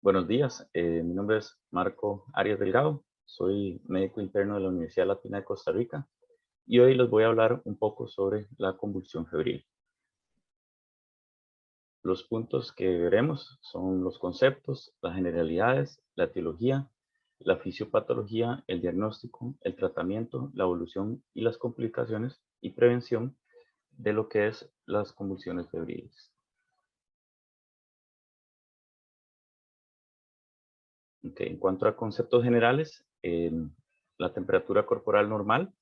Buenos días, mi nombre es Marco Arias Delgado, soy médico interno de la Universidad Latina de Costa Rica y hoy les voy a hablar un poco sobre la convulsión febril. Los puntos que veremos son los conceptos, las generalidades, la etiología, la fisiopatología, el diagnóstico, el tratamiento, la evolución y las complicaciones y prevención de lo que es las convulsiones febriles. En cuanto a conceptos generales, la temperatura corporal normal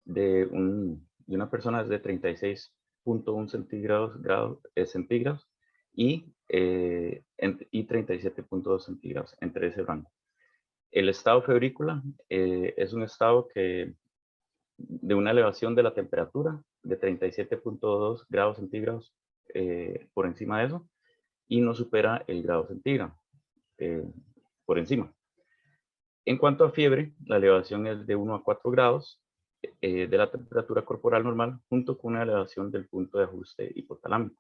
de una persona es de 36.1 centígrados y 37.2 centígrados, entre ese rango. El estado febrícula es un estado de una elevación de la temperatura de 37.2 grados centígrados por encima de eso y no supera el grado centígrado eh, por encima. En cuanto a fiebre, la elevación es de 1 a 4 grados de la temperatura corporal normal, junto con una elevación del punto de ajuste hipotalámico.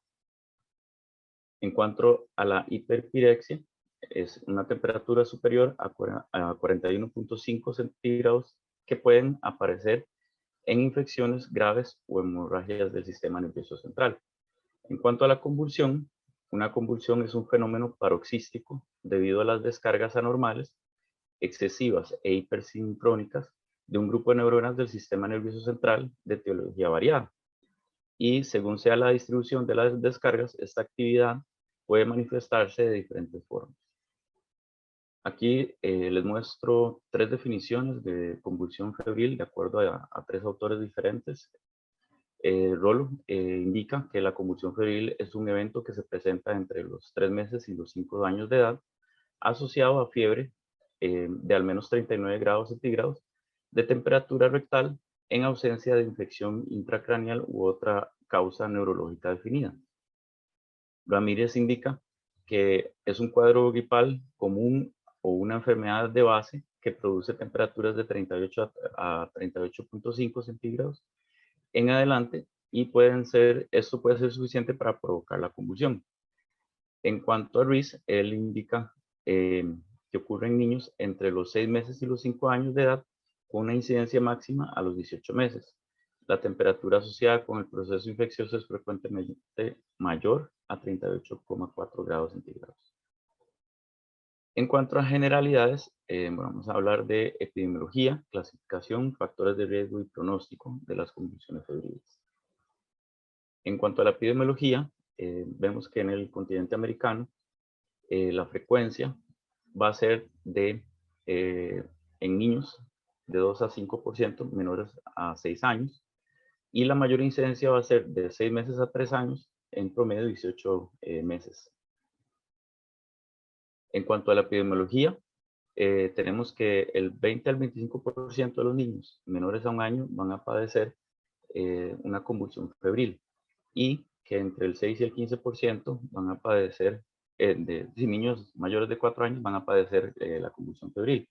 En cuanto a la hiperpirexia, es una temperatura superior a 41.5 centígrados que pueden aparecer en infecciones graves o hemorragias del sistema nervioso central. En cuanto a la convulsión, una convulsión es un fenómeno paroxístico debido a las descargas anormales, excesivas e hipersincrónicas de un grupo de neuronas del sistema nervioso central de etiología variada. Y según sea la distribución de las descargas, esta actividad puede manifestarse de diferentes formas. Aquí les muestro tres definiciones de convulsión febril de acuerdo a tres autores diferentes. Rolo indica que la convulsión febril es un evento que se presenta entre los 3 meses y los 5 años de edad, asociado a fiebre de al menos 39 grados centígrados de temperatura rectal en ausencia de infección intracraneal u otra causa neurológica definida. Ramírez indica que es un cuadro gripal común o una enfermedad de base que produce temperaturas de 38 a 38.5 centígrados en adelante y esto puede ser suficiente para provocar la convulsión. En cuanto a Rees, él indica que ocurre en niños entre los 6 meses y los 5 años de edad con una incidencia máxima a los 18 meses. La temperatura asociada con el proceso infeccioso es frecuentemente mayor a 38,4 grados centígrados. En cuanto a generalidades, vamos a hablar de epidemiología, clasificación, factores de riesgo y pronóstico de las convulsiones febriles. En cuanto a la epidemiología, vemos que en el continente americano la frecuencia va a ser en niños de 2 a 5% menores a 6 años y la mayor incidencia va a ser de 6 meses a 3 años, en promedio 18 meses. En cuanto a la epidemiología, tenemos que el 20 al 25% de los niños menores a un año van a padecer una convulsión febril y que entre el 6 y el 15% van a padecer, niños mayores de 4 años van a padecer la convulsión febril.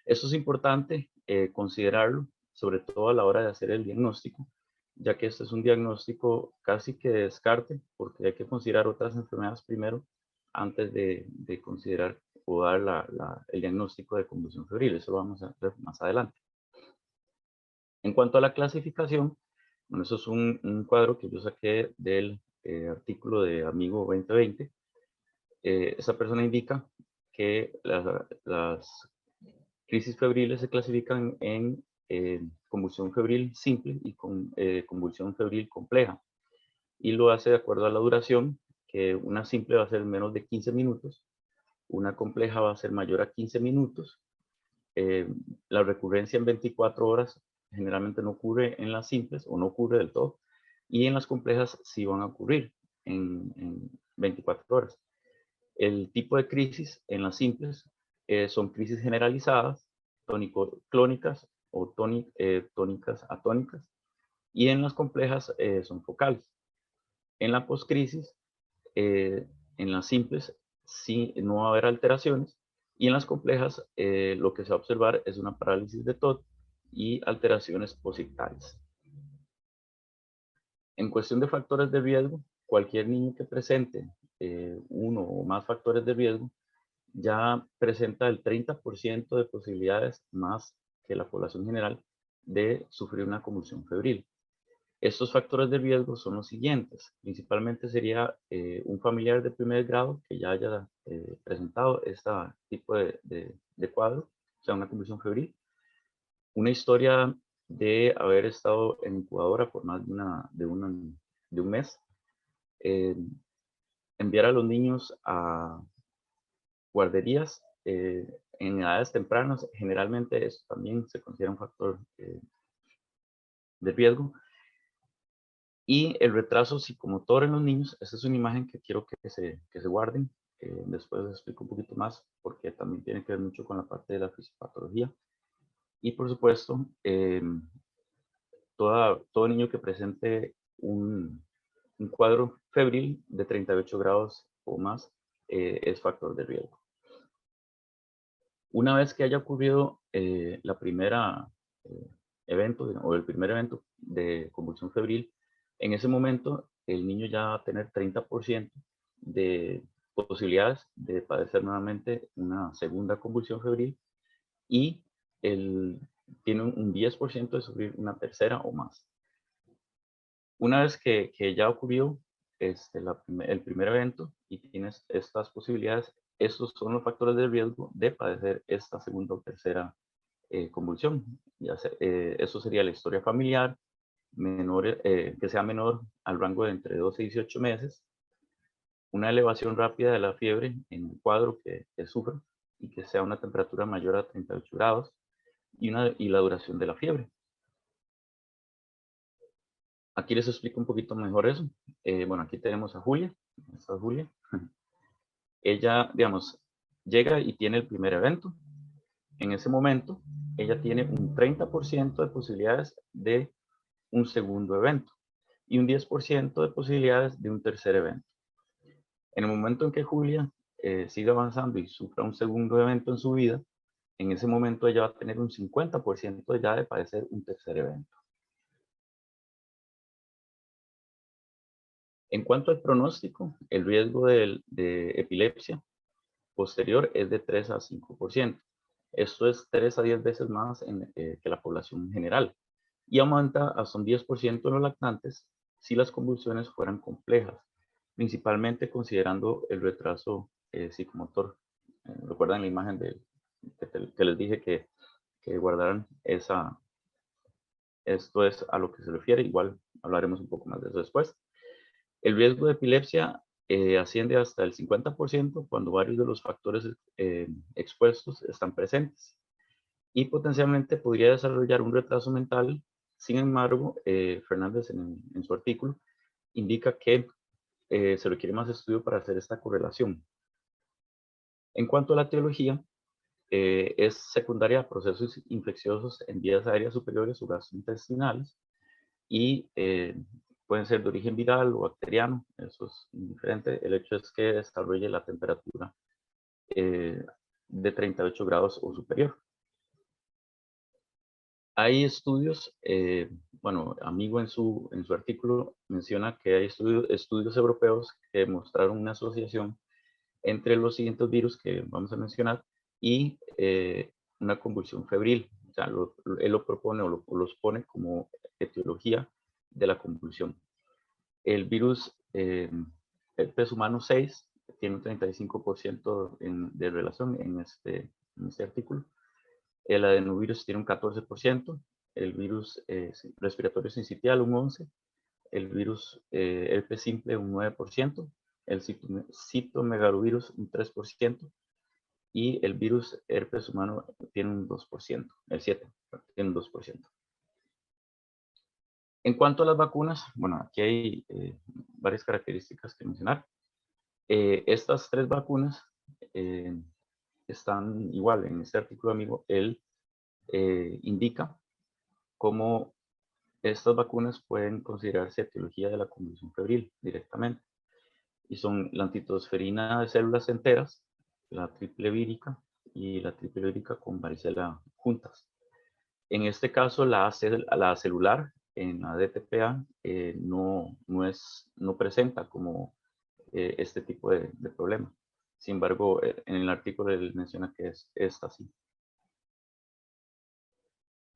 Esto es importante considerarlo, sobre todo a la hora de hacer el diagnóstico, ya que este es un diagnóstico casi que de descarte, porque hay que considerar otras enfermedades primero antes de considerar o dar el diagnóstico de convulsión febril. Eso lo vamos a ver más adelante. En cuanto a la clasificación, bueno, eso es un cuadro que yo saqué del artículo de Amigo 2020. Esa persona indica que las crisis febriles se clasifican en convulsión febril simple y convulsión febril compleja. Y lo hace de acuerdo a la duración, que una simple va a ser menos de 15 minutos, una compleja va a ser mayor a 15 minutos. La recurrencia en 24 horas generalmente no ocurre en las simples o no ocurre del todo. Y en las complejas sí van a ocurrir en 24 horas. El tipo de crisis en las simples son crisis generalizadas, tónico-clónicas o tónicas atónicas, y en las complejas son focales. En la postcrisis, en las simples sí no va a haber alteraciones, y en las complejas lo que se va a observar es una parálisis de TOT y alteraciones posictales. En cuestión de factores de riesgo, cualquier niño que presente uno o más factores de riesgo ya presenta el 30% de posibilidades más que la población general de sufrir una convulsión febril. Estos factores de riesgo son los siguientes. Principalmente sería un familiar de primer grado que ya haya presentado este tipo de cuadro, o sea, una convulsión febril. Una historia de haber estado en incubadora por más de un mes. eh, Enviar a los niños a guarderías en edades tempranas, generalmente eso también se considera un factor de riesgo. Y el retraso psicomotor en los niños, esta es una imagen que quiero que se guarden. Después les explico un poquito más porque también tiene que ver mucho con la parte de la fisiopatología. Y por supuesto, todo niño que presente un cuadro febril de 38 grados o más es factor de riesgo. Una vez que haya ocurrido la primera evento o el primer evento de convulsión febril, en ese momento el niño ya va a tener 30% de posibilidades de padecer nuevamente una segunda convulsión febril y tiene un 10% de sufrir una tercera o más. Una vez que ya ocurrió el primer evento y tienes estas posibilidades, estos son los factores de riesgo de padecer esta segunda o tercera convulsión. Eso sería la historia familiar, que sea menor al rango de entre 12 y 18 meses, una elevación rápida de la fiebre en el cuadro que sufra y que sea una temperatura mayor a 38 grados y la duración de la fiebre. Aquí les explico un poquito mejor eso. Bueno, aquí tenemos a Julia. Esta es Julia. Ella, digamos, llega y tiene el primer evento. En ese momento, ella tiene un 30% de posibilidades de un segundo evento y un 10% de posibilidades de un tercer evento. En el momento en que Julia siga avanzando y sufra un segundo evento en su vida, en ese momento ella va a tener un 50% ya de padecer un tercer evento. En cuanto al pronóstico, el riesgo de epilepsia posterior es de 3 a 5%. Esto es 3 a 10 veces más que la población general y aumenta hasta un 10% en los lactantes si las convulsiones fueran complejas, principalmente considerando el retraso psicomotor. ¿Recuerdan la imagen que les dije que guardaran esa? Esto es a lo que se refiere, igual hablaremos un poco más de eso después. El riesgo de epilepsia asciende hasta el 50% cuando varios de los factores expuestos están presentes y potencialmente podría desarrollar un retraso mental. Sin embargo, Fernández en su artículo indica que se requiere más estudio para hacer esta correlación. En cuanto a la etiología, es secundaria a procesos infecciosos en vías aéreas superiores o gastrointestinales y pueden ser de origen viral o bacteriano, eso es indiferente. El hecho es que desarrolle la temperatura de 38 grados o superior. Hay estudios, bueno, Amigo en su artículo menciona que hay estudios europeos que mostraron una asociación entre los siguientes virus que vamos a mencionar y una convulsión febril. O sea, él lo propone o los pone como etiología de la convulsión. El virus herpes humano 6 tiene un 35% de relación en este artículo. El adenovirus tiene un 14%, el virus respiratorio sincitial un 11%, el virus herpes simple un 9%, el citomegalovirus un 3% y el virus herpes humano tiene un 2%, el 7 tiene un 2%. En cuanto a las vacunas, bueno, aquí hay varias características que mencionar. Estas tres vacunas están igual en este artículo, amigo. Él indica cómo estas vacunas pueden considerarse etiología de la convulsión febril directamente. Y son la antitosferina de células enteras, la triple vírica y la triple vírica con varicela juntas. En este caso, la celular en la DTPA no presenta como este tipo de problema. Sin embargo, en el artículo él menciona que es esta sí.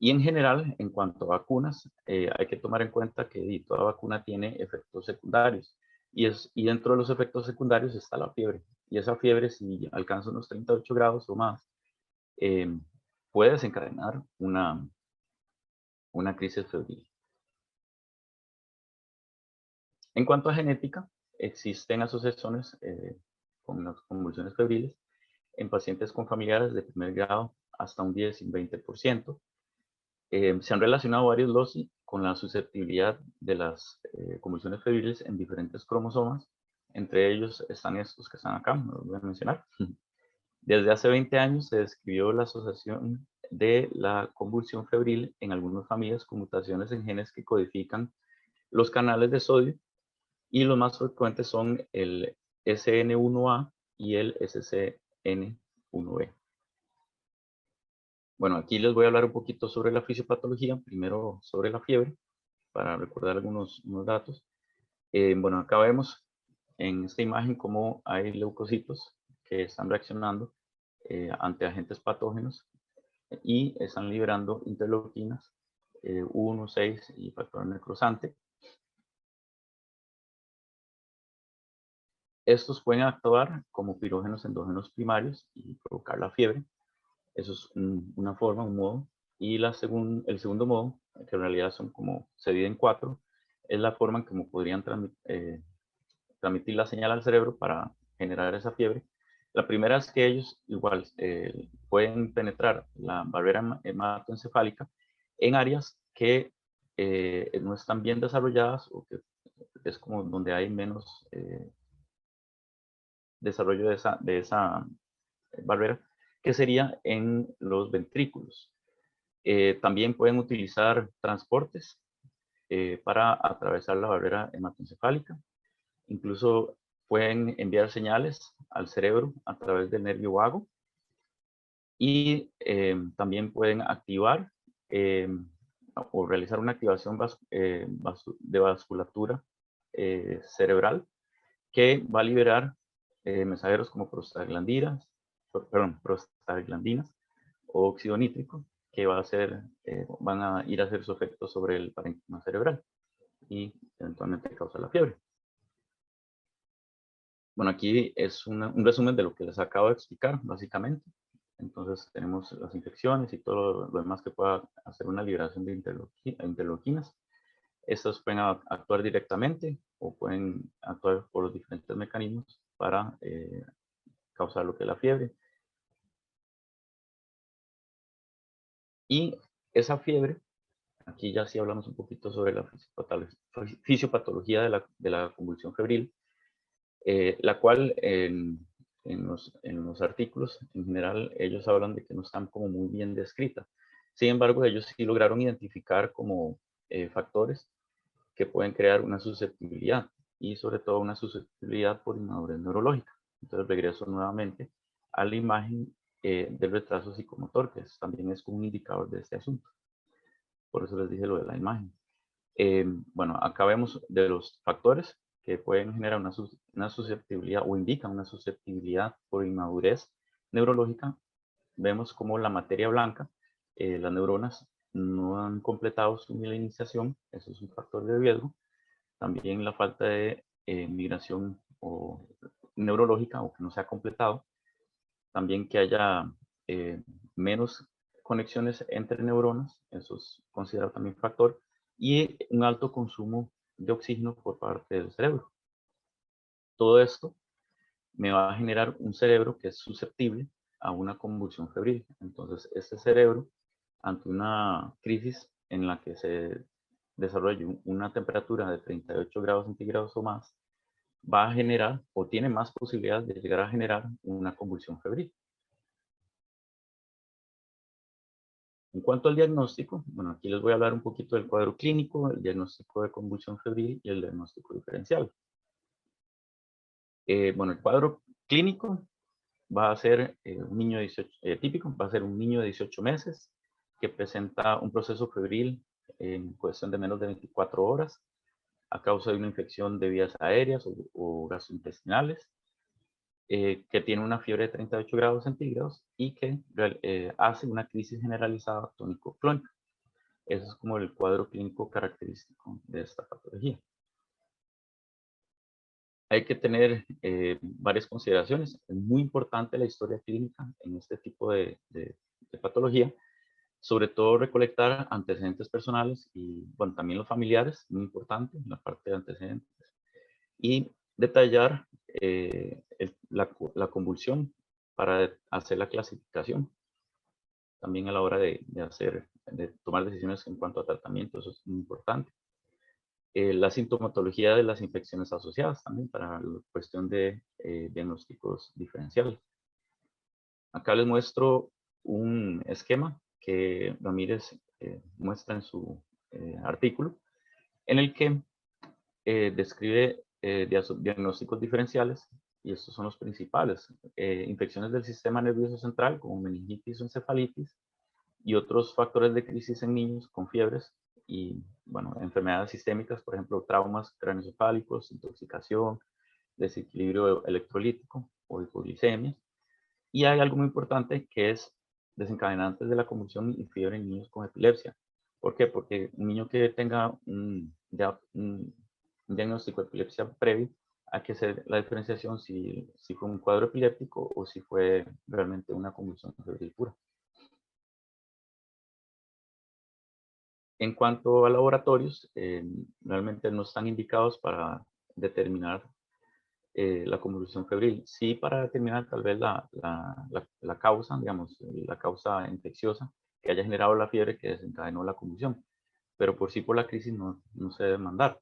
Y en general, en cuanto a vacunas, hay que tomar en cuenta que toda vacuna tiene efectos secundarios. Y dentro de los efectos secundarios está la fiebre. Y esa fiebre, si alcanza unos 38 grados o más, puede desencadenar una crisis febril. En cuanto a genética, existen asociaciones con las convulsiones febriles en pacientes con familiares de primer grado hasta un 10 y un 20%. Se han relacionado varios loci con la susceptibilidad de las convulsiones febriles en diferentes cromosomas. Entre ellos están estos que están acá, no los voy a mencionar. Desde hace 20 años se describió la asociación de la convulsión febril en algunas familias con mutaciones en genes que codifican los canales de sodio, y los más frecuentes son el SN1A y el SCN1B. Bueno, aquí les voy a hablar un poquito sobre la fisiopatología, primero sobre la fiebre, para recordar algunos datos. Bueno, acá vemos en esta imagen cómo hay leucocitos que están reaccionando ante agentes patógenos y están liberando interleuquinas 1, 6 y factor necrosante. Estos pueden actuar como pirógenos endógenos primarios y provocar la fiebre. Eso es una forma, un modo. Y el segundo modo, que en realidad se divide en 4, es la forma en que podrían transmitir la señal al cerebro para generar esa fiebre. La primera es que ellos igual pueden penetrar la barrera hematoencefálica en áreas que no están bien desarrolladas, o que es como donde hay menos desarrollo de esa barrera, que sería en los ventrículos. También pueden utilizar transportes para atravesar la barrera hematoencefálica. Incluso pueden enviar señales al cerebro a través del nervio vago. Y también pueden activar o realizar una activación de vasculatura cerebral, que va a liberar mensajeros como prostaglandinas o óxido nítrico, que van a ir a hacer su efecto sobre el parénquima cerebral y eventualmente causar la fiebre. Bueno, aquí es un resumen de lo que les acabo de explicar, básicamente. Entonces tenemos las infecciones y todo lo demás que pueda hacer una liberación de interleuquinas. Estas pueden actuar directamente o pueden actuar por los diferentes mecanismos para causar lo que es la fiebre. Y esa fiebre, aquí ya sí hablamos un poquito sobre la fisiopatología de la convulsión febril, la cual en los artículos en general ellos hablan de que no están como muy bien descrita. Sin embargo, ellos sí lograron identificar como factores que pueden crear una susceptibilidad, y sobre todo una susceptibilidad por inmadurez neurológica. Entonces regreso nuevamente a la imagen del retraso psicomotor, que también es un indicador de este asunto. Por eso les dije lo de la imagen. Bueno, acá vemos de los factores que pueden generar una susceptibilidad o indican una susceptibilidad por inmadurez neurológica. Vemos como la materia blanca, las neuronas no han completado su mielinización, eso es un factor de riesgo. También la falta de migración neurológica, o que no se ha completado. También que haya menos conexiones entre neuronas, eso es considerado también factor. Y un alto consumo de oxígeno por parte del cerebro. Todo esto me va a generar un cerebro que es susceptible a una convulsión febril. Entonces, este cerebro, ante una crisis en la que se desarrolle una temperatura de 38 grados centígrados o más, va a generar o tiene más posibilidades de llegar a generar una convulsión febril. En cuanto al diagnóstico, bueno, aquí les voy a hablar un poquito del cuadro clínico, el diagnóstico de convulsión febril y el diagnóstico diferencial. Bueno, el cuadro clínico va a ser un niño típico, va a ser un niño de 18 meses que presenta un proceso febril en cuestión de menos de 24 horas a causa de una infección de vías aéreas o gastrointestinales. que tiene una fiebre de 38 grados centígrados y que hace una crisis generalizada tónico-clónica. Eso es como el cuadro clínico característico de esta patología. Hay que tener varias consideraciones. Es muy importante la historia clínica en este tipo de patología, sobre todo recolectar antecedentes personales y, bueno, también los familiares, muy importante en la parte de antecedentes, y detallar la convulsión para hacer la clasificación. También a la hora de tomar decisiones en cuanto a tratamiento, eso es muy importante. La sintomatología de las infecciones asociadas también para la cuestión de diagnósticos diferenciales. Acá les muestro un esquema que Ramírez muestra en su artículo, en el que describe diagnósticos diferenciales, y estos son los principales. Infecciones del sistema nervioso central, como meningitis o encefalitis, y otros factores de crisis en niños con fiebres, y, bueno, enfermedades sistémicas, por ejemplo, traumas craneoencefálicos, intoxicación, desequilibrio electrolítico o hipoglicemia. Y hay algo muy importante que es desencadenantes de la convulsión y fiebre en niños con epilepsia. ¿Por qué? Porque un niño que tenga un diagnóstico de epilepsia previo, hay que hacer la diferenciación si fue un cuadro epiléptico o si fue realmente una convulsión febril pura. En cuanto a laboratorios, realmente no están indicados para determinar la convulsión febril. Sí, para determinar tal vez la causa, digamos, la causa infecciosa que haya generado la fiebre que desencadenó la convulsión. Pero por sí, por la crisis no se debe mandar.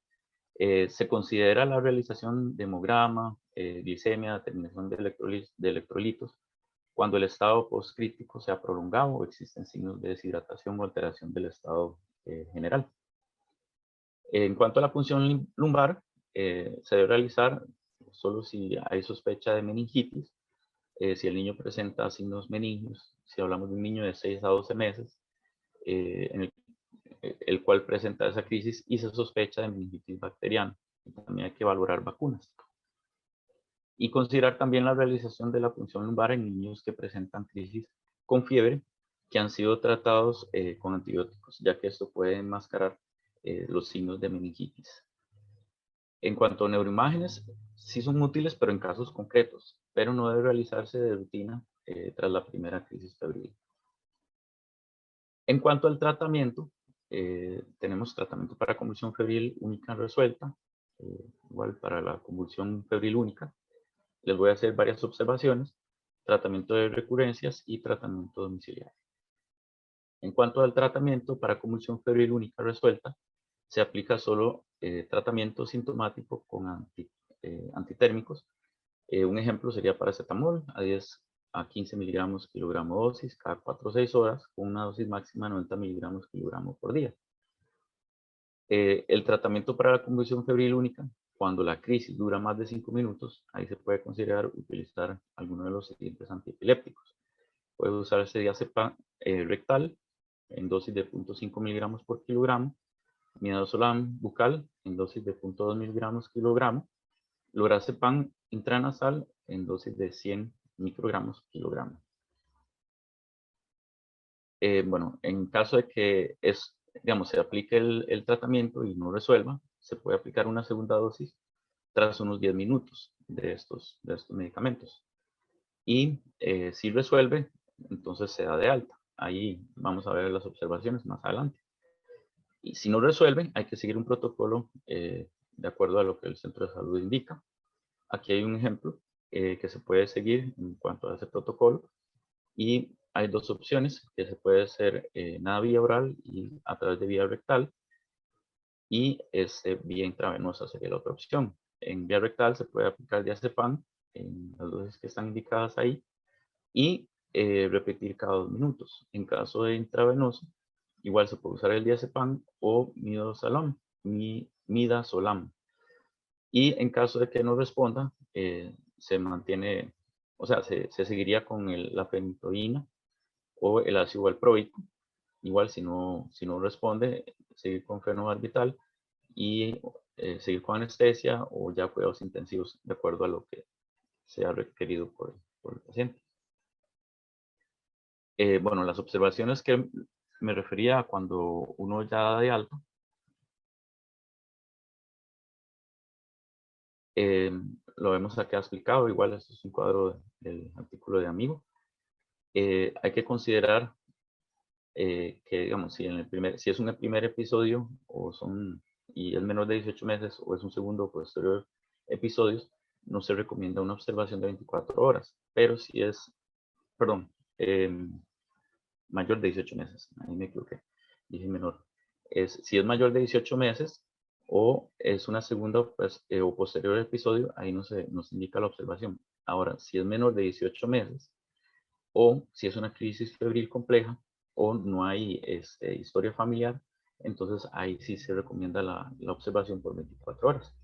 Se considera la realización de hemograma, glicemia, determinación de electrolitos, cuando el estado postcrítico sea prolongado o existen signos de deshidratación o alteración del estado general. En cuanto a la punción lumbar, se debe realizar solo si hay sospecha de meningitis, si el niño presenta signos meningios, si hablamos de un niño de 6 a 12 meses, en el cual presenta esa crisis y se sospecha de meningitis bacteriana. También hay que valorar vacunas. Y considerar también la realización de la punción lumbar en niños que presentan crisis con fiebre, que han sido tratados con antibióticos, ya que esto puede enmascarar los signos de meningitis. En cuanto a neuroimágenes, sí son útiles, pero en casos concretos, pero no debe realizarse de rutina tras la primera crisis febril. En cuanto al tratamiento, tenemos tratamiento para convulsión febril única resuelta, igual para la convulsión febril única. Les voy a hacer varias observaciones, tratamiento de recurrencias y tratamiento domiciliario. En cuanto al tratamiento para convulsión febril única resuelta, se aplica solo tratamiento sintomático con antitérmicos. Un ejemplo sería paracetamol a 10 a 15 miligramos kilogramo dosis cada 4 o 6 horas, con una dosis máxima de 90 miligramos kilogramo por día. El tratamiento para la convulsión febril única, cuando la crisis dura más de 5 minutos, ahí se puede considerar utilizar alguno de los siguientes antiepilépticos. Puede usarse diazepam rectal en dosis de 0.5 miligramos por kilogramo, midazolam bucal en dosis de 0.2 miligramos kilogramo, lorazepam intranasal en dosis de 100 microgramos kilogramo. Bueno, en caso de que se aplique el tratamiento y no resuelva, se puede aplicar una segunda dosis tras unos 10 minutos de estos medicamentos. Y si resuelve, entonces se da de alta. Ahí vamos a ver las observaciones más adelante. Y si no resuelve, hay que seguir un protocolo de acuerdo a lo que el centro de salud indica. Aquí hay un ejemplo que se puede seguir en cuanto a ese protocolo. Y hay dos opciones, que se puede hacer nada vía oral y a través de vía rectal. Y vía intravenosa sería la otra opción. En vía rectal se puede aplicar diazepam en las dosis que están indicadas ahí y repetir cada 2 minutos. En caso de intravenoso, igual se puede usar el diazepam o midazolam. Y en caso de que no responda, se mantiene, o sea, se seguiría con la fenitoína o el ácido valproico. Igual si no responde, seguir con fenobarbital y seguir con anestesia o ya cuidados intensivos de acuerdo a lo que sea requerido por el paciente. Bueno, las observaciones que me refería a cuando uno ya da de alta, lo vemos acá explicado, igual esto es un cuadro del artículo de Amigo. Hay que considerar que, digamos, si es un primer episodio y es menor de 18 meses o es un segundo o posterior episodios, no se recomienda una observación de 24 horas, pero si es, perdón, mayor de 18 meses, ahí me equivoqué, dije menor. Si es mayor de 18 meses o es una segunda pues, o posterior episodio, ahí no se indica la observación. Ahora, si es menor de 18 meses o si es una crisis febril compleja o no hay historia familiar, entonces ahí sí se recomienda la observación por 24 horas.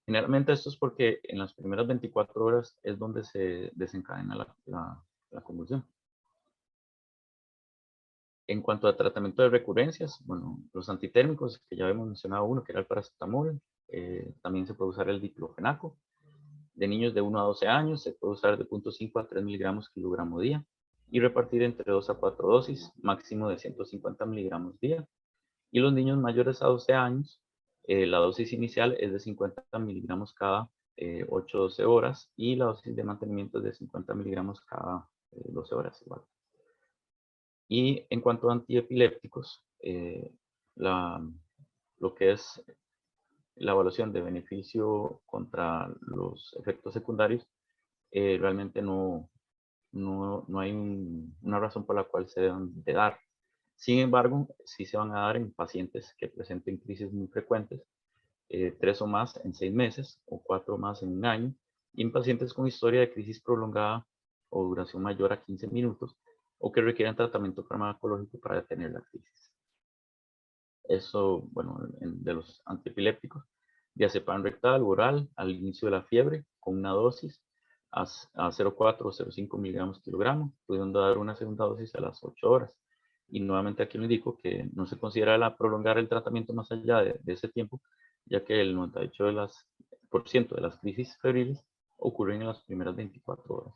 Generalmente esto es porque en las primeras 24 horas es donde se desencadena la convulsión. En cuanto a tratamiento de recurrencias, bueno, los antitérmicos, que ya hemos mencionado uno, que era el paracetamol, también se puede usar el diclofenaco. De niños de 1 a 12 años se puede usar de 0.5 a 3 miligramos kilogramo día y repartir entre 2 a 4 dosis, máximo de 150 miligramos día. Y los niños mayores a 12 años, la dosis inicial es de 50 miligramos cada 8 o 12 horas y la dosis de mantenimiento es de 50 miligramos cada 12 horas igual. Y en cuanto a antiepilépticos, lo que es la evaluación de beneficio contra los efectos secundarios, realmente no hay una razón por la cual se deben de dar. Sin embargo, sí se van a dar en pacientes que presenten crisis muy frecuentes, 3 o más en 6 meses o 4 o más en un año, y en pacientes con historia de crisis prolongada o duración mayor a 15 minutos o que requieran tratamiento farmacológico para detener la crisis. Eso, bueno, de los antiepilépticos, diazepam rectal, oral, al inicio de la fiebre, con una dosis a 0,4 o 0,5 miligramos kilogramo, pudiendo dar una segunda dosis a las 8 horas. Y nuevamente aquí lo indico que no se considera prolongar el tratamiento más allá de ese tiempo, ya que el 98% de las crisis febriles ocurren en las primeras 24 horas.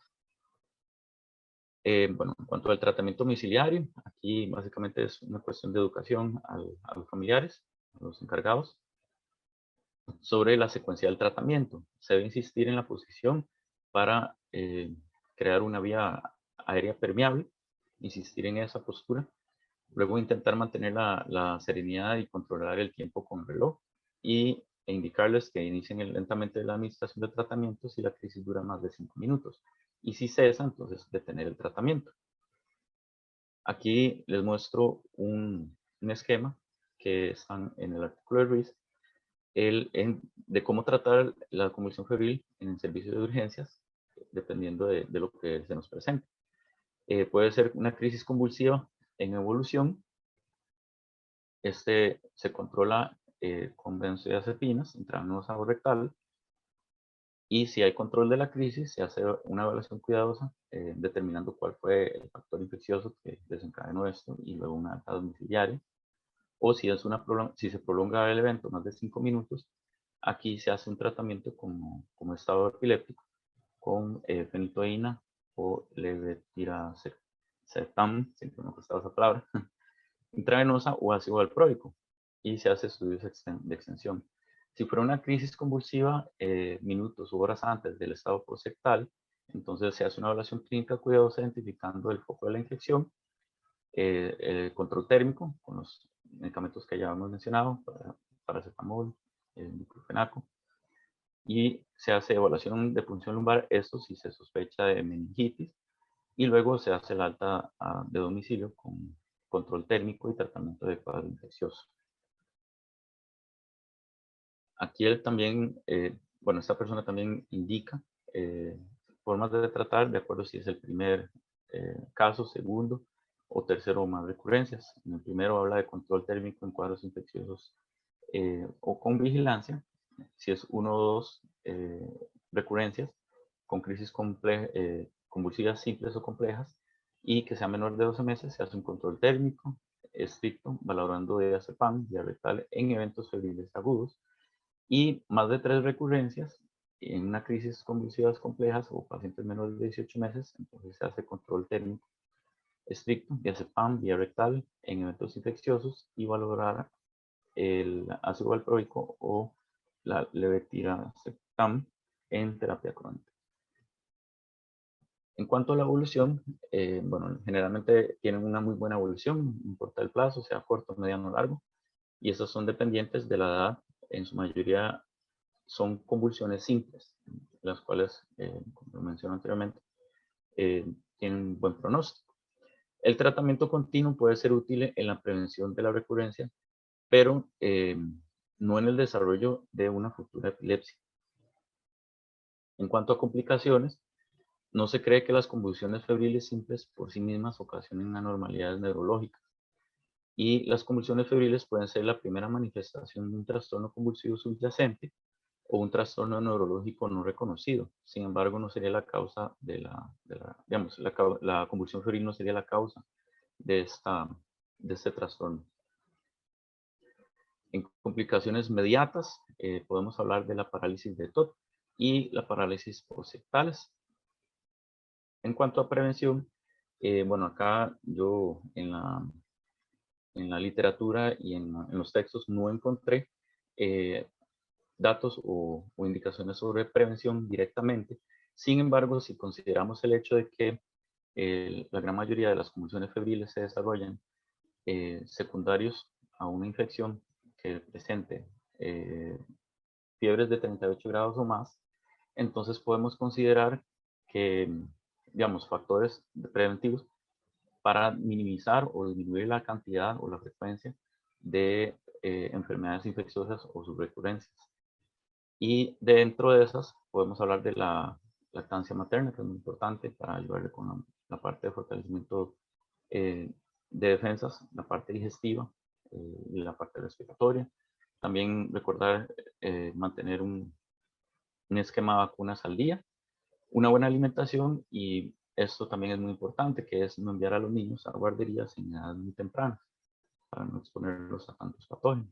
Bueno, en cuanto al tratamiento domiciliario, aquí básicamente es una cuestión de educación a los familiares, a los encargados, sobre la secuencia del tratamiento. Se debe insistir en la posición para crear una vía aérea permeable, insistir en esa postura, luego intentar mantener la serenidad y controlar el tiempo con el reloj e indicarles que inicien lentamente la administración del tratamiento si la crisis dura más de 5 minutos. Y si cesa, entonces detener el tratamiento. Aquí les muestro un esquema que están en el artículo de Ruiz de cómo tratar la convulsión febril en el servicio de urgencias, dependiendo de lo que se nos presente. Puede ser una crisis convulsiva en evolución. Se controla con benzodiazepinas intravenosa o rectal. Y si hay control de la crisis, se hace una evaluación cuidadosa, determinando cuál fue el factor infeccioso que desencadenó esto y luego una alta domiciliaria. O si se prolonga el evento más de 5 minutos, aquí se hace un tratamiento como estado epiléptico con fenitoína o levetiracetam, siempre me ha costado esa palabra, intravenosa o ácido valproico, y se hace estudios de extensión. Si fuera una crisis convulsiva, minutos u horas antes del estado posectal, entonces se hace una evaluación clínica cuidadosa identificando el foco de la infección, el control térmico con los medicamentos que ya hemos mencionado, paracetamol, diclofenaco, y se hace evaluación de punción lumbar, esto si se sospecha de meningitis, y luego se hace el alta de domicilio con control térmico y tratamiento de cuadro infeccioso. Aquí él también, bueno, esta persona también indica formas de tratar de acuerdo si es el primer caso, segundo o tercero o más recurrencias. En el primero habla de control térmico en cuadros infecciosos o con vigilancia. Si es 1 o 2 recurrencias con crisis convulsivas simples o complejas y que sea menor de 12 meses, se hace un control térmico estricto, valorando diazepam, vía rectal en eventos febriles agudos. Y más de 3 recurrencias, en una crisis convulsivas complejas o pacientes menores de 18 meses, entonces se hace control térmico estricto, diazepam, vía rectal en eventos infecciosos y valorar el ácido valproico o la levetiracetam en terapia crónica. En cuanto a la evolución, bueno, generalmente tienen una muy buena evolución, no importa el plazo, sea corto, mediano o largo, y esas son dependientes de la edad. En su mayoría son convulsiones simples, las cuales, como lo mencioné anteriormente, tienen buen pronóstico. El tratamiento continuo puede ser útil en la prevención de la recurrencia, pero no en el desarrollo de una futura epilepsia. En cuanto a complicaciones, no se cree que las convulsiones febriles simples por sí mismas ocasionen anormalidades neurológicas. Y las convulsiones febriles pueden ser la primera manifestación de un trastorno convulsivo subyacente o un trastorno neurológico no reconocido. Sin embargo, no sería la causa digamos, la convulsión febril no sería la causa de este trastorno. En complicaciones mediatas, podemos hablar de la parálisis de TOT y la parálisis posictales. En cuanto a prevención, bueno, acá yo en la literatura y en los textos no encontré datos o indicaciones sobre prevención directamente. Sin embargo, si consideramos el hecho de que la gran mayoría de las convulsiones febriles se desarrollan secundarios a una infección que presente fiebres de 38 grados o más, entonces podemos considerar que, digamos, factores preventivos para minimizar o disminuir la cantidad o la frecuencia de enfermedades infecciosas o sus recurrencias. Y dentro de esas podemos hablar de la lactancia materna, que es muy importante para ayudarle con la parte de fortalecimiento de defensas, la parte digestiva y la parte respiratoria. También recordar mantener un esquema de vacunas al día, una buena alimentación y esto también es muy importante, que es no enviar a los niños a guarderías en edades muy tempranas para no exponerlos a tantos patógenos.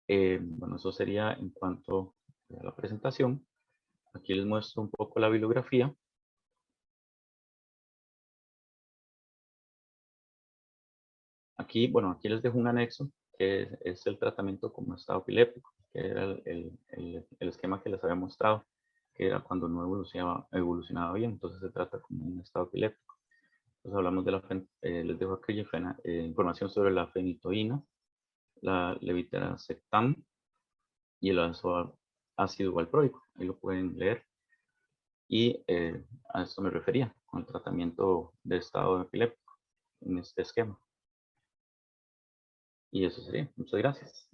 Bueno, eso sería en cuanto a la presentación. Aquí les muestro un poco la bibliografía. Aquí, bueno, aquí les dejo un anexo que es el tratamiento como estado epiléptico, que era el esquema que les había mostrado, que era cuando no evolucionaba bien, entonces se trata como un estado epiléptico. Entonces hablamos de les dejo aquí información sobre la fenitoína, la levetiracetam y el ácido valproico. Ahí lo pueden leer. Y a esto me refería con el tratamiento de estado epiléptico en este esquema. Y eso sería. Muchas gracias.